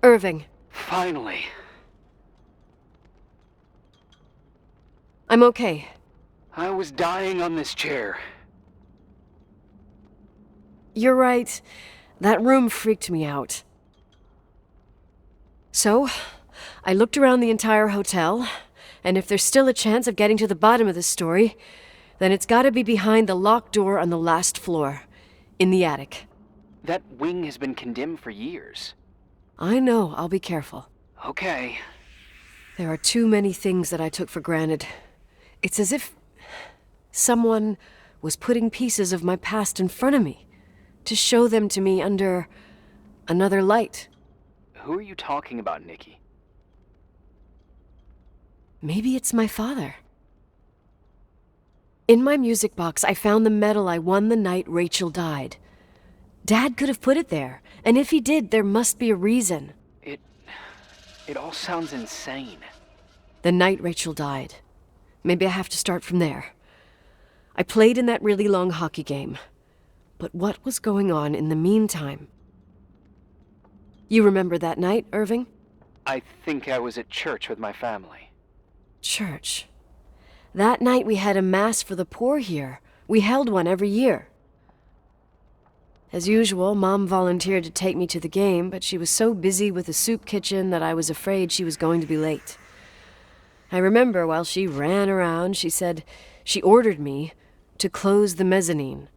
Irving, Finally. I'm okay. I was dying on this chair. You're right. That room freaked me out. So, I looked around the entire hotel, and if there's still a chance of getting to the bottom of this story, then it's gotta be behind the locked door on the last floor, in the attic. That wing has been condemned for years. I know, I'll be careful. Okay. There are too many things that I took for granted. It's as if someone was putting pieces of my past in front of me, to show them to me under another light. Who are you talking about, Nikki? Maybe it's my father. In my music box, I found the medal I won the night Rachel died. Dad could have put it there, and if he did, there must be a reason. It all sounds insane. The night Rachel died. Maybe I have to start from there. I played in that really long hockey game. But what was going on in the meantime? You remember that night, Irving? I think I was at church with my family. Church. That night we had a mass for the poor here. We held one every year. As usual, Mom volunteered to take me to the game, but she was so busy with the soup kitchen that I was afraid she was going to be late. I remember while she ran around, she said she ordered me to close the mezzanine.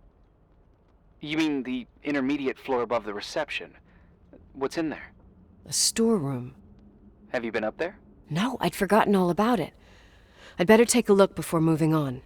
You mean the intermediate floor above the reception? What's in there? A storeroom. Have you been up there? No, I'd forgotten all about it. I'd better take a look before moving on.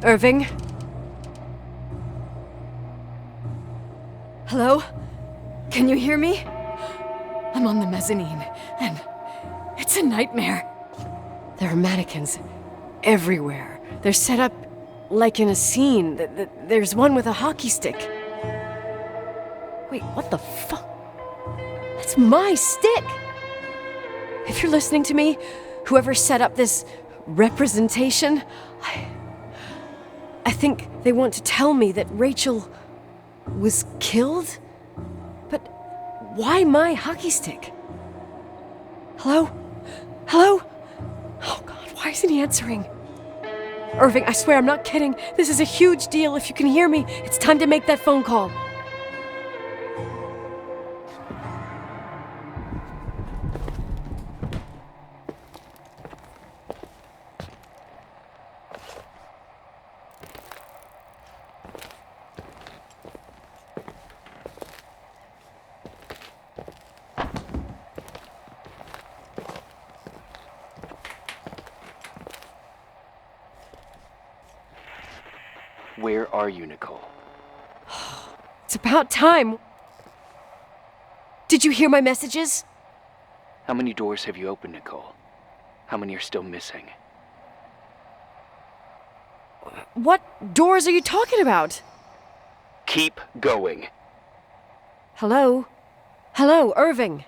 Irving? Hello? Can you hear me? I'm on the mezzanine, and it's a nightmare. There are mannequins everywhere. They're set up like in a scene. There's one with a hockey stick. Wait, what the fuck? That's my stick! If you're listening to me, whoever set up this representation, I think they want to tell me that Rachel was killed? But why my hockey stick? Hello? Hello? Oh God, why isn't he answering? Irving, I swear I'm not kidding. This is a huge deal. If you can hear me, it's time to make that phone call. Where are you, Nicole? It's about time. Did you hear my messages? How many doors have you opened, Nicole? How many are still missing? What doors are you talking about? Keep going. Hello? Hello, Irving.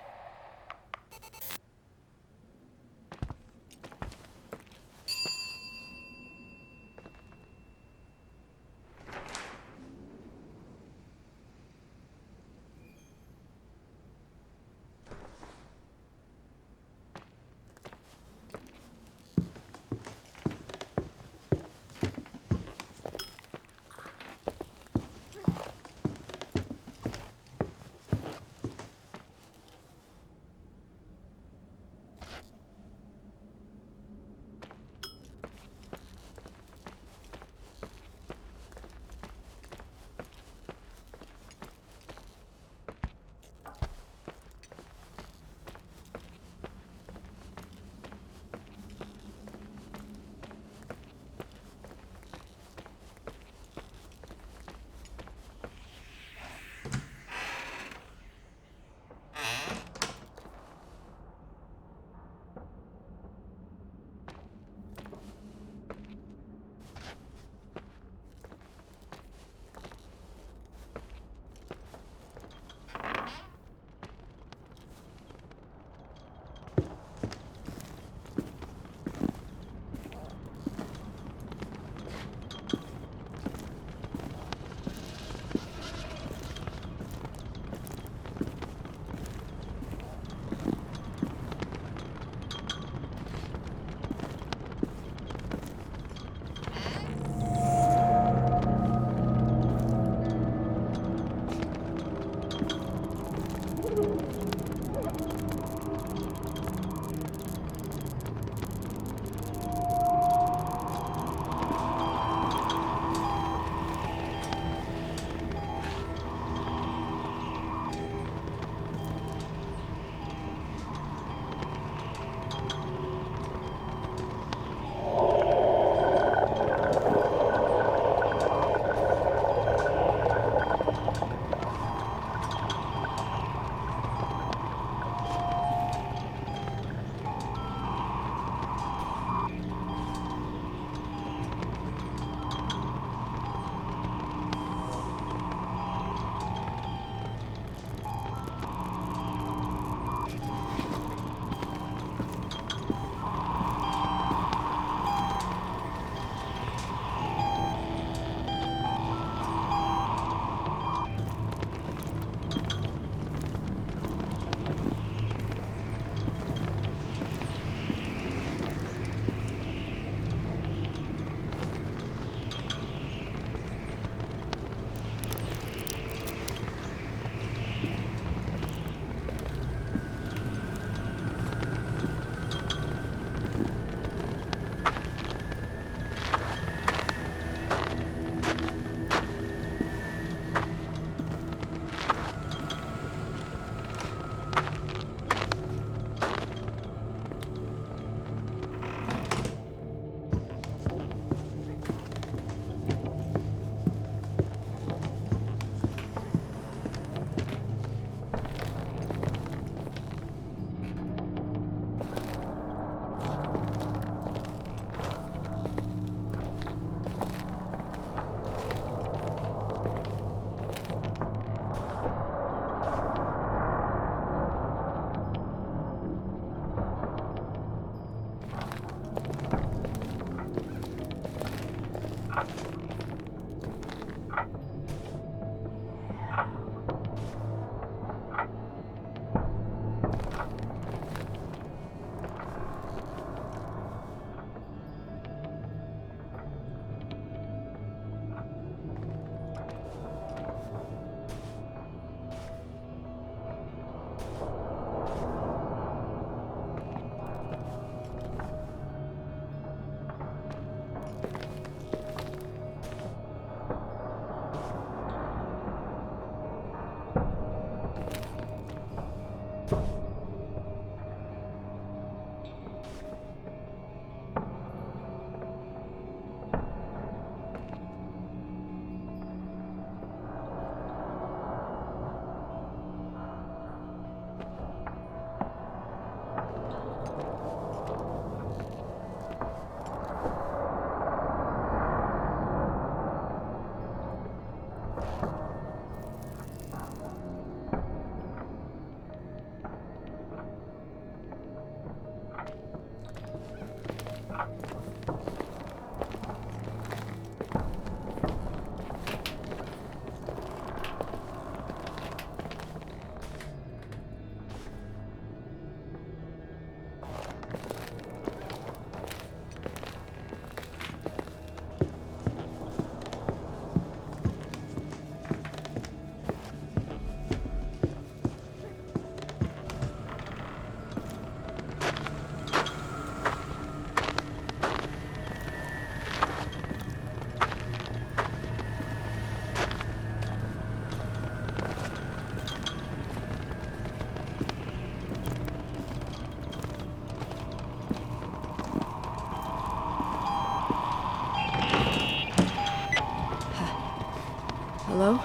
Hello?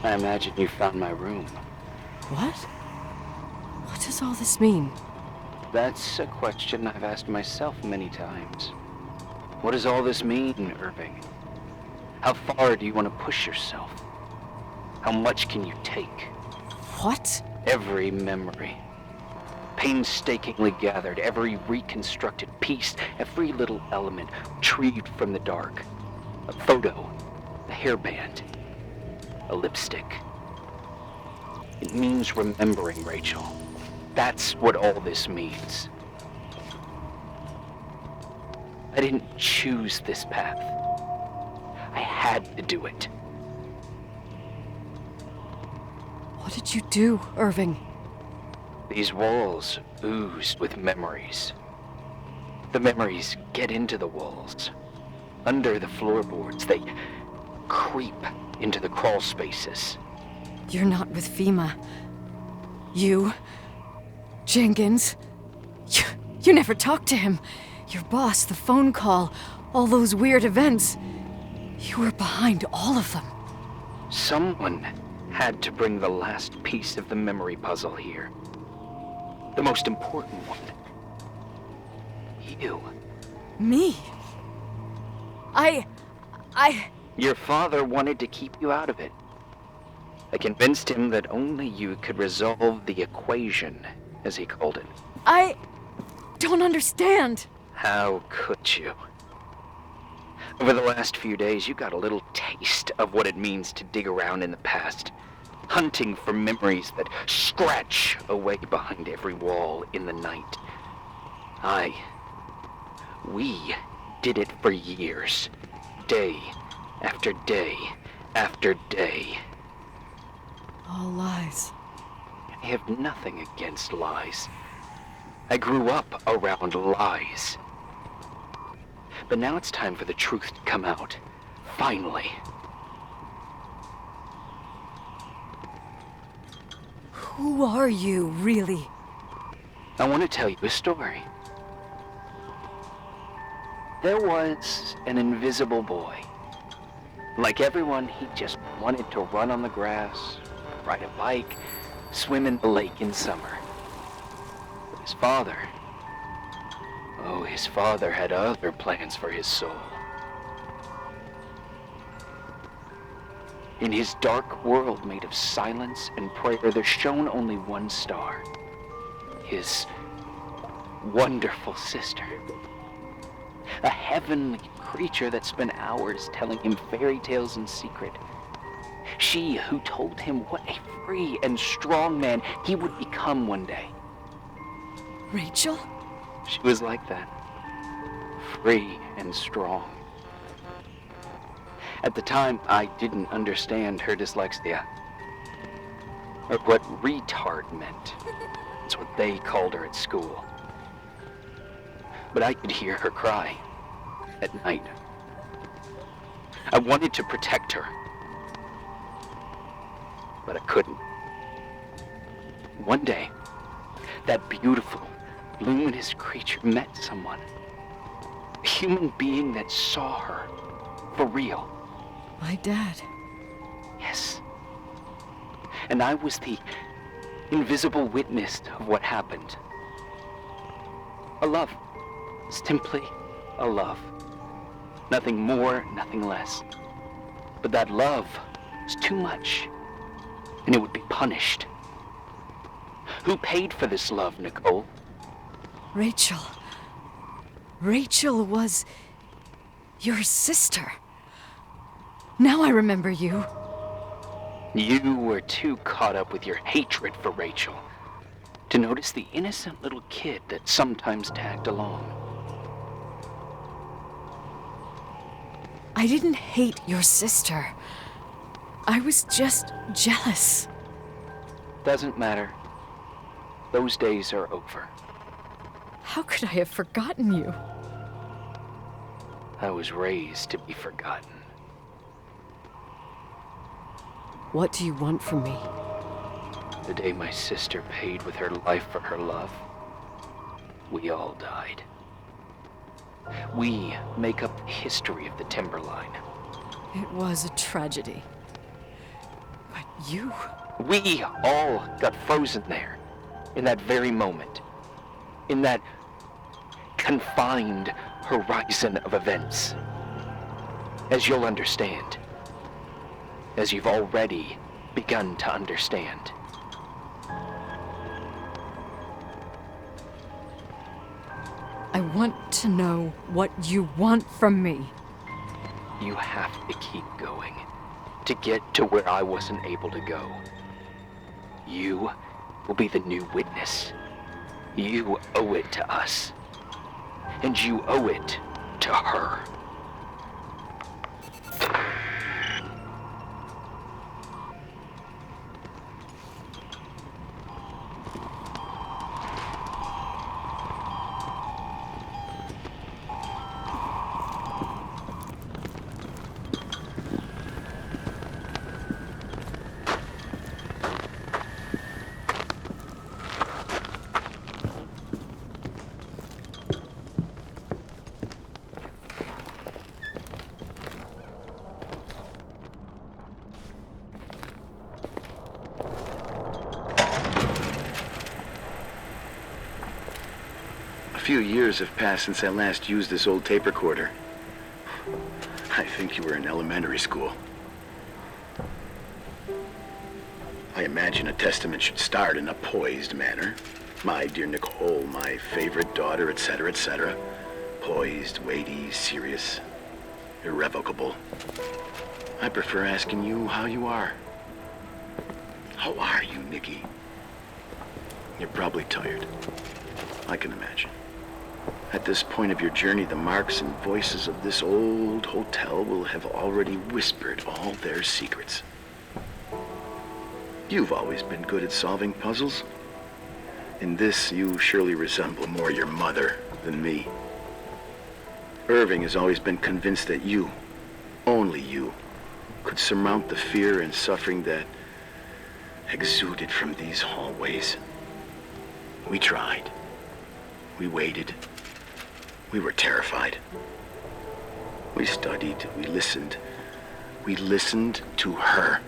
I imagine you found my room. What? What does all this mean? That's a question I've asked myself many times. What does all this mean, Irving? How far do you want to push yourself? How much can you take? What? Every memory. Painstakingly gathered, every reconstructed piece, every little element retrieved from the dark. A photo, a hairband, a lipstick. It means remembering, Rachel. That's what all this means. I didn't choose this path. I had to do it. What did you do, Irving? These walls oozed with memories. The memories get into the walls. Under the floorboards, they creep into the crawl spaces. You're not with FEMA. You... Jenkins... You never talked to him. Your boss, the phone call, all those weird events. You were behind all of them. Someone had to bring the last piece of the memory puzzle here. The most important one. You. Me? I... Your father wanted to keep you out of it. I convinced him that only you could resolve the equation, as he called it. I don't understand. How could you? Over the last few days, you got a little taste of what it means to dig around in the past, hunting for memories that scratch away behind every wall in the night. We did it for years, day after day after day. All lies. I have nothing against lies. I grew up around lies. But now it's time for the truth to come out. Finally. Who are you, really? I want to tell you a story. There was an invisible boy. Like everyone, he just wanted to run on the grass, ride a bike, swim in the lake in summer. But his father had other plans for his soul. In his dark world made of silence and prayer, there shone only one star. His wonderful sister. A heavenly creature that spent hours telling him fairy tales in secret. She who told him what a free and strong man he would become one day. Rachel? She was like that. Free and strong. At the time, I didn't understand her dyslexia. Or what retard meant. That's what they called her at school. But I could hear her cry. At night. I wanted to protect her. But I couldn't. One day, that beautiful, luminous creature met someone. A human being that saw her. For real. My dad. Yes. And I was the invisible witness of what happened. A love. Simply a love. Nothing more, nothing less. But that love was too much, and it would be punished. Who paid for this love, Nicole? Rachel. Rachel was... your sister. Now I remember you. You were too caught up with your hatred for Rachel to notice the innocent little kid that sometimes tagged along. I didn't hate your sister. I was just jealous. Doesn't matter. Those days are over. How could I have forgotten you? I was raised to be forgotten. What do you want from me? The day my sister paid with her life for her love, we all died. We make up the history of the Timberline. It was a tragedy. You? We all got frozen there, in that very moment, in that confined horizon of events. As you'll understand, as you've already begun to understand. I want to know what you want from me. You have to keep going to get to where I wasn't able to go. You will be the new witness. You owe it to us. And you owe it to her. A few years have passed since I last used this old tape recorder. I think you were in elementary school. I imagine a testament should start in a poised manner. My dear Nicole, my favorite daughter, etc., etc. Poised, weighty, serious, irrevocable. I prefer asking you how you are. How are you, Nikki? You're probably tired. I can imagine. At this point of your journey, the marks and voices of this old hotel will have already whispered all their secrets. You've always been good at solving puzzles. In this, you surely resemble more your mother than me. Irving has always been convinced that you, only you, could surmount the fear and suffering that exuded from these hallways. We tried. We waited. We were terrified. We studied. We listened. We listened to her.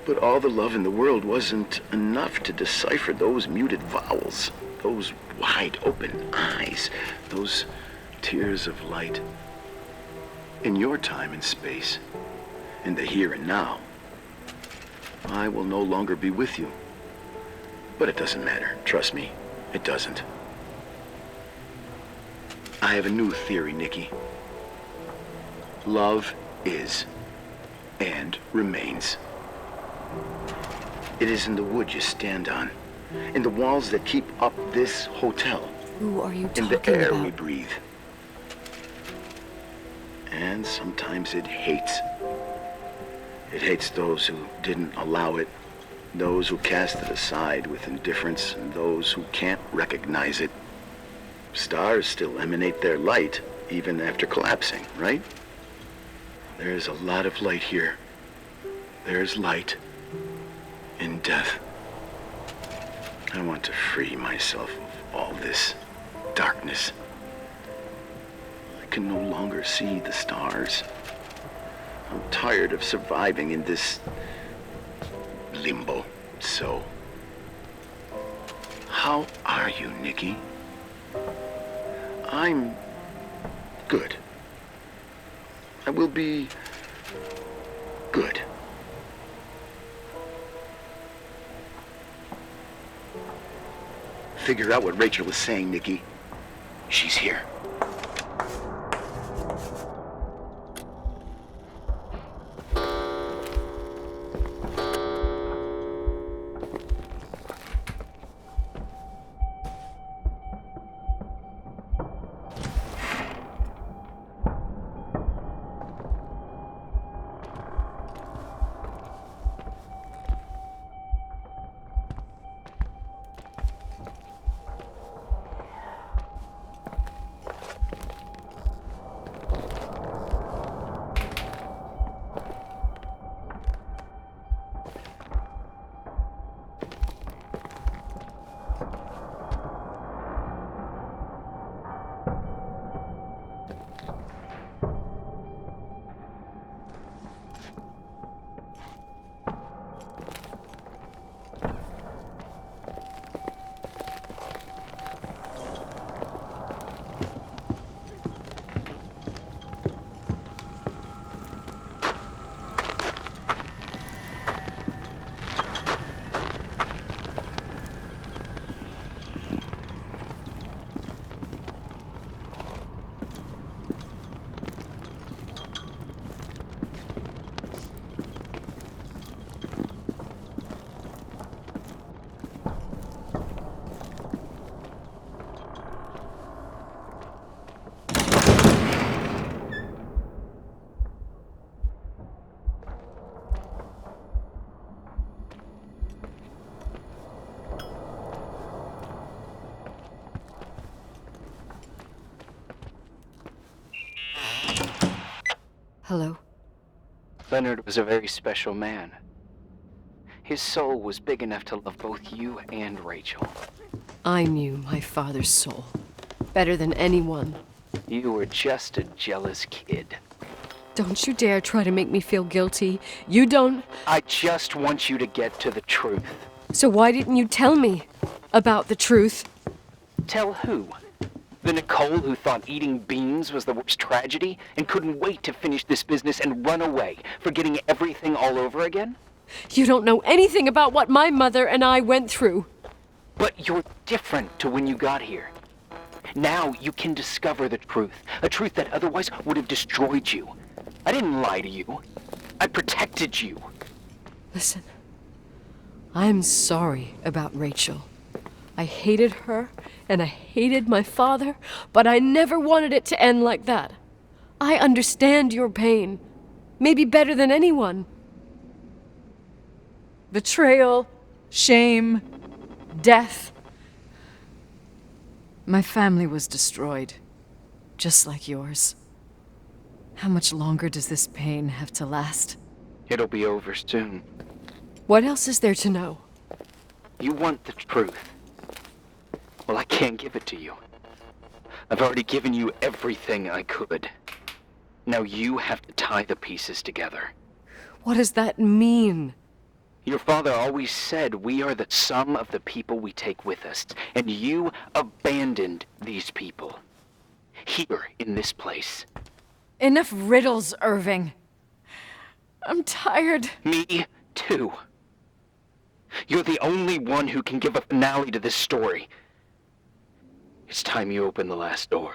But all the love in the world wasn't enough to decipher those muted vowels, those wide open eyes, those tears of light. In your time and space, in the here and now, I will no longer be with you. But it doesn't matter. Trust me, it doesn't. I have a new theory, Nikki. Love is and remains. It is in the wood you stand on, in the walls that keep up this hotel, Who are you in talking the air about? we breathe. And sometimes it hates. It hates those who didn't allow it, those who cast it aside with indifference, and those who can't recognize it. Stars still emanate their light, even after collapsing, right? There's a lot of light here. There's light in death. I want to free myself of all this darkness. I can no longer see the stars. I'm tired of surviving in this limbo. So, how are you, Nikki? I'm good. I will be good. Figure out what Rachel was saying, Nikki. She's here. Hello? Leonard was a very special man. His soul was big enough to love both you and Rachel. I knew my father's soul better than anyone. You were just a jealous kid. Don't you dare try to make me feel guilty. You don't... I just want you to get to the truth. So why didn't you tell me about the truth? Tell who? The Nicole who thought eating beans was the worst tragedy and couldn't wait to finish this business and run away, forgetting everything all over again? You don't know anything about what my mother and I went through. But you're different to when you got here. Now you can discover the truth, a truth that otherwise would have destroyed you. I didn't lie to you. I protected you. Listen, I'm sorry about Rachel. I hated her, and I hated my father, but I never wanted it to end like that. I understand your pain, maybe better than anyone. Betrayal, shame, death. My family was destroyed, just like yours. How much longer does this pain have to last? It'll be over soon. What else is there to know? You want the truth. Well, I can't give it to you. I've already given you everything I could. Now you have to tie the pieces together. What does that mean? Your father always said we are the sum of the people we take with us, and you abandoned these people. Here, in this place. Enough riddles, Irving. I'm tired. Me, too. You're the only one who can give a finale to this story. It's time you open the last door.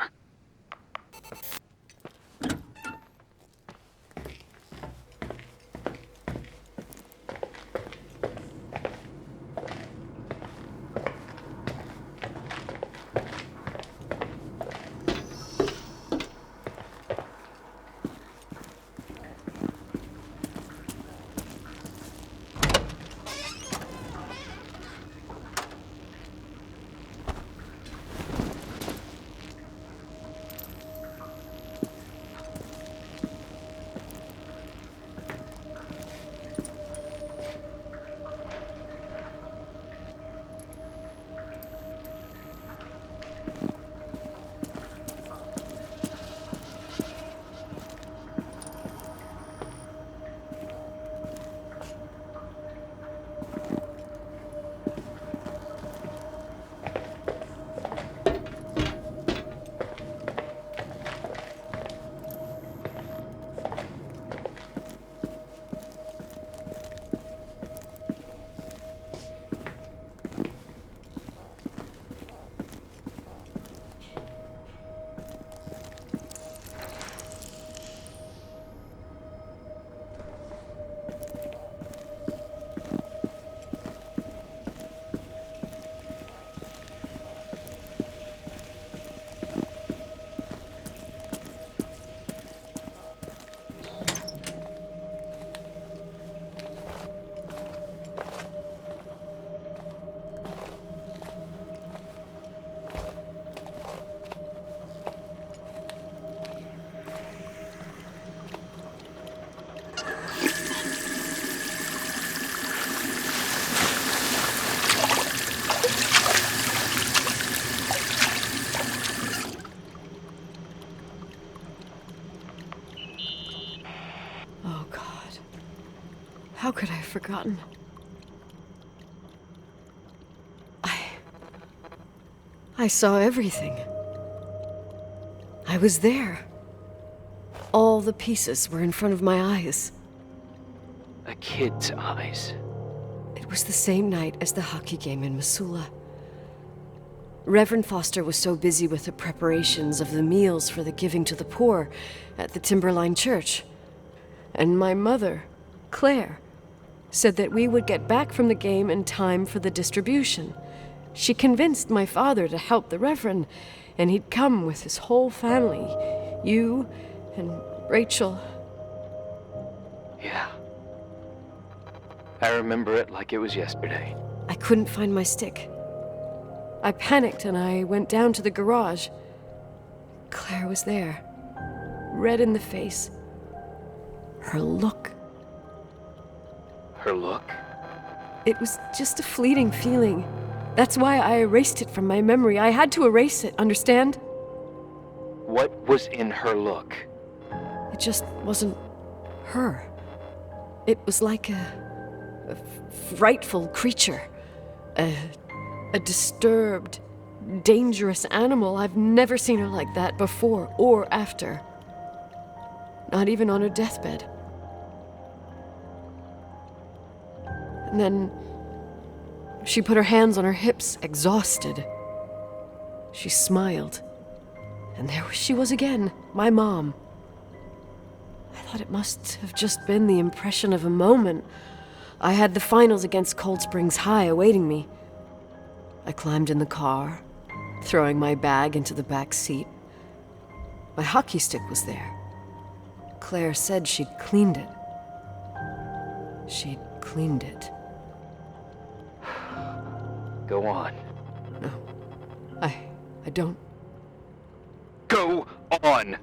Oh, God. How could I have forgotten? I saw everything. I was there. All the pieces were in front of my eyes. A kid's eyes. It was the same night as the hockey game in Missoula. Reverend Foster was so busy with the preparations of the meals for the giving to the poor at the Timberline Church. And my mother, Claire, said that we would get back from the game in time for the distribution. She convinced my father to help the Reverend, and he'd come with his whole family. You and Rachel. Yeah. I remember it like it was yesterday. I couldn't find my stick. I panicked and I went down to the garage. Claire was there, red in the face, Her look. Her look? It was just a fleeting feeling. That's why I erased it from my memory. I had to erase it, understand? What was in her look? It just wasn't her. It was like a frightful creature. A disturbed, dangerous animal. I've never seen her like that before or after. Not even on her deathbed. And then she put her hands on her hips, exhausted. She smiled. And there she was again, my mom. I thought it must have just been the impression of a moment. I had the finals against Cold Springs High awaiting me. I climbed in the car, throwing my bag into the back seat. My hockey stick was there. Claire said she'd cleaned it. She'd cleaned it. Go on. No, I don't. Go on!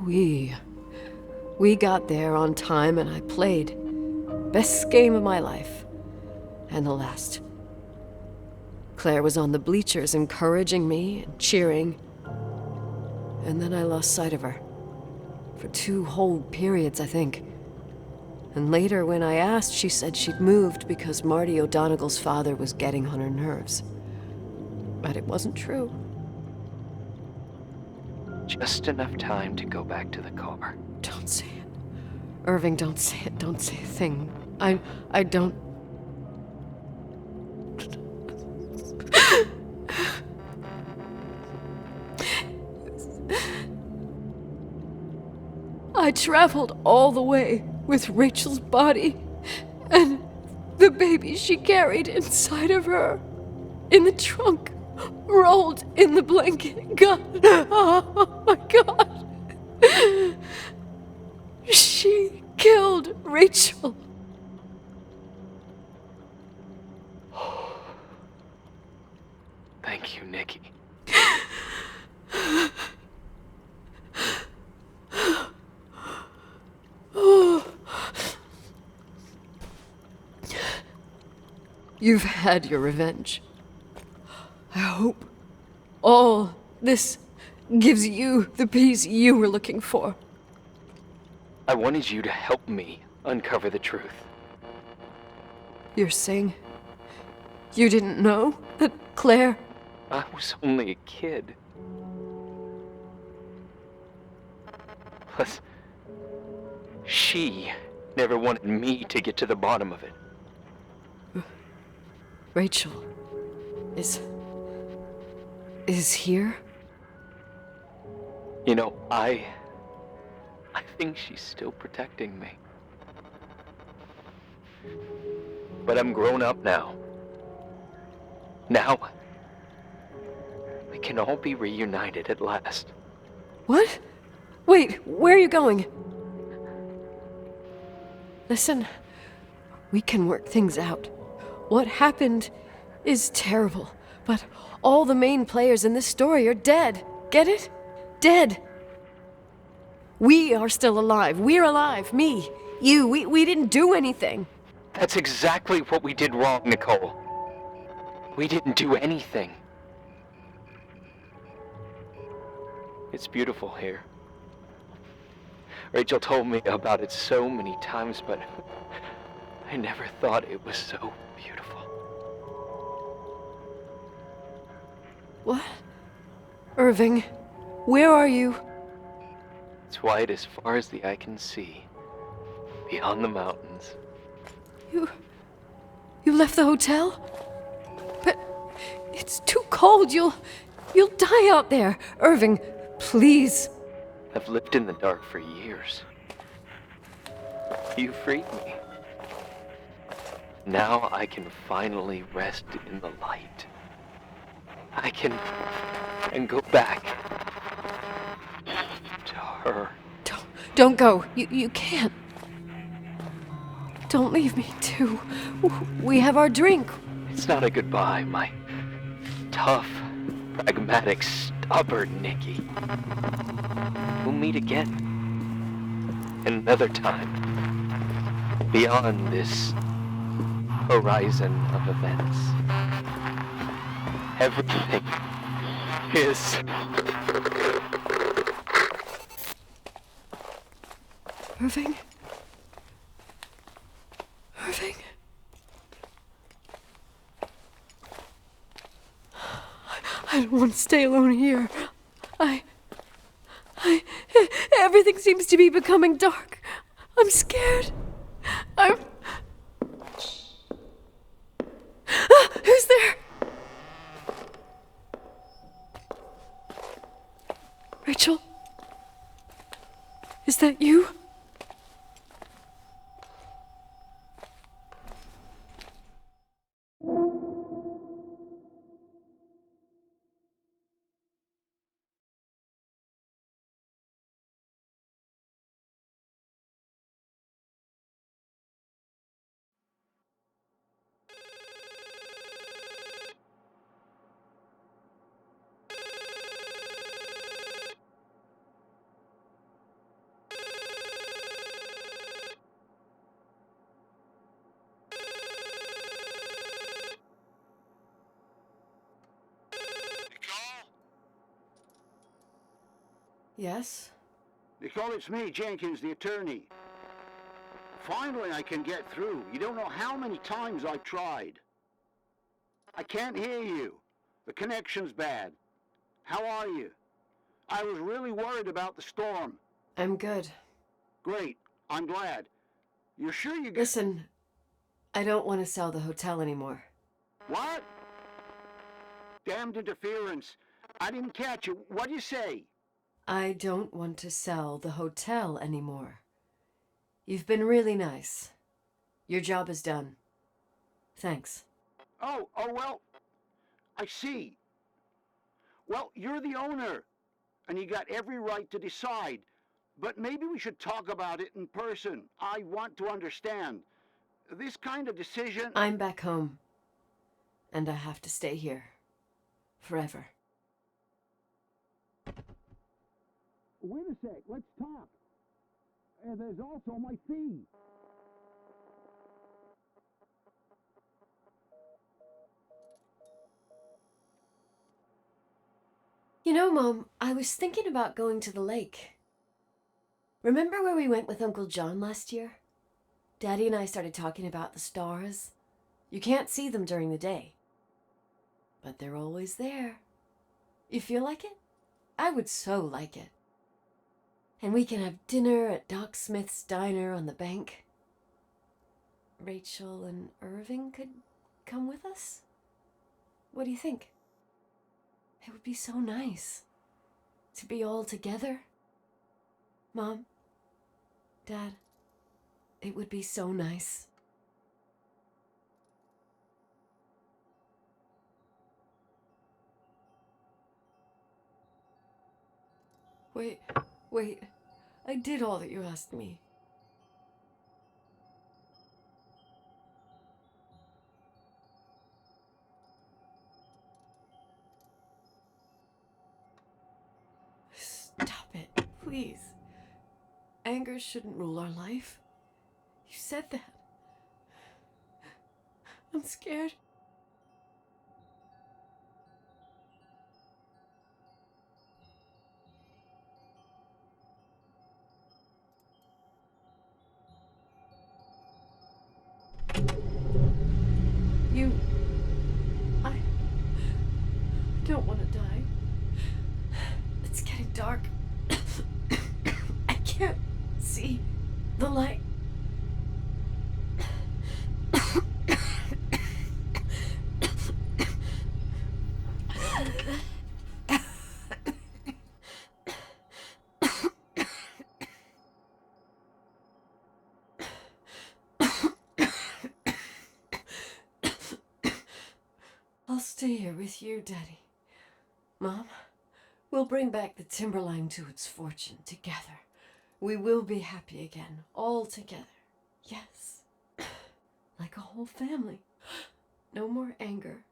We got there on time and I played. Best game of my life. And the last. Claire was on the bleachers encouraging me and cheering. And then I lost sight of her. For 2 whole periods, I think. And later, when I asked, she said she'd moved because Marty O'Donegal's father was getting on her nerves. But it wasn't true. Just enough time to go back to the car. Don't say it. Irving, don't say it. Don't say a thing. I don't... I traveled all the way with Rachel's body and the baby she carried inside of her in the trunk, rolled in the blanket. God, oh my God. She killed Rachel. Thank you, Nikki. You've had your revenge. I hope all this gives you the peace you were looking for. I wanted you to help me uncover the truth. You're saying you didn't know that Claire... I was only a kid. Plus, she never wanted me to get to the bottom of it. Rachel is here? You know, I think she's still protecting me. But I'm grown up now. Now, we can all be reunited at last. What? Wait, where are you going? Listen, we can work things out. What happened is terrible, but all the main players in this story are dead. Get it? Dead. We are still alive. We're alive. Me, you, we didn't do anything. That's exactly what we did wrong, Nicole. We didn't do anything. It's beautiful here. Rachel told me about it so many times, but I never thought it was so beautiful. What? Irving, where are you? It's white as far as the eye can see, beyond the mountains. You left the hotel? But it's too cold. You'll die out there. Irving, please. I've lived in the dark for years. You freed me. Now I can finally rest in the light. I can go back to her. Don't go. You can't. Don't leave me, too. We have our drink. It's not a goodbye, my tough, pragmatic, stubborn Nikki. We'll meet again. another time, beyond this horizon of events. Everything is... Irving? Irving? I don't want to stay alone here. Everything seems to be becoming dark. I'm scared. Who's there? Rachel? Is that you? Yes? Nicole, it's me, Jenkins, the attorney. Finally, I can get through. You don't know how many times I've tried. I can't hear you. The connection's bad. How are you? I was really worried about the storm. I'm good. Great. I'm glad. You're sure you got... Listen, I don't want to sell the hotel anymore. What? Damned interference. I didn't catch you. What'd you say? I don't want to sell the hotel anymore. You've been really nice. Your job is done. Thanks. Oh, well, I see. Well, you're the owner, and you got every right to decide. But maybe we should talk about it in person. I want to understand. This kind of decision... I'm back home, and I have to stay here. Forever. Wait a sec, let's talk. There's also my fee. You know, Mom, I was thinking about going to the lake. Remember where we went with Uncle John last year? Daddy and I started talking about the stars. You can't see them during the day, but they're always there. You feel like it? I would so like it. And we can have dinner at Doc Smith's diner on the bank. Rachel and Irving could come with us? What do you think? It would be so nice to be all together. Mom, Dad, it would be so nice. Wait, I did all that you asked me. Stop it, please. Anger shouldn't rule our life. You said that. I'm scared. I don't want to die. It's getting dark. I can't see the light. I'll stay here with you, Daddy. Mom, we'll bring back the Timberline to its fortune together. We will be happy again, all together. Yes. Like a whole family. No more anger.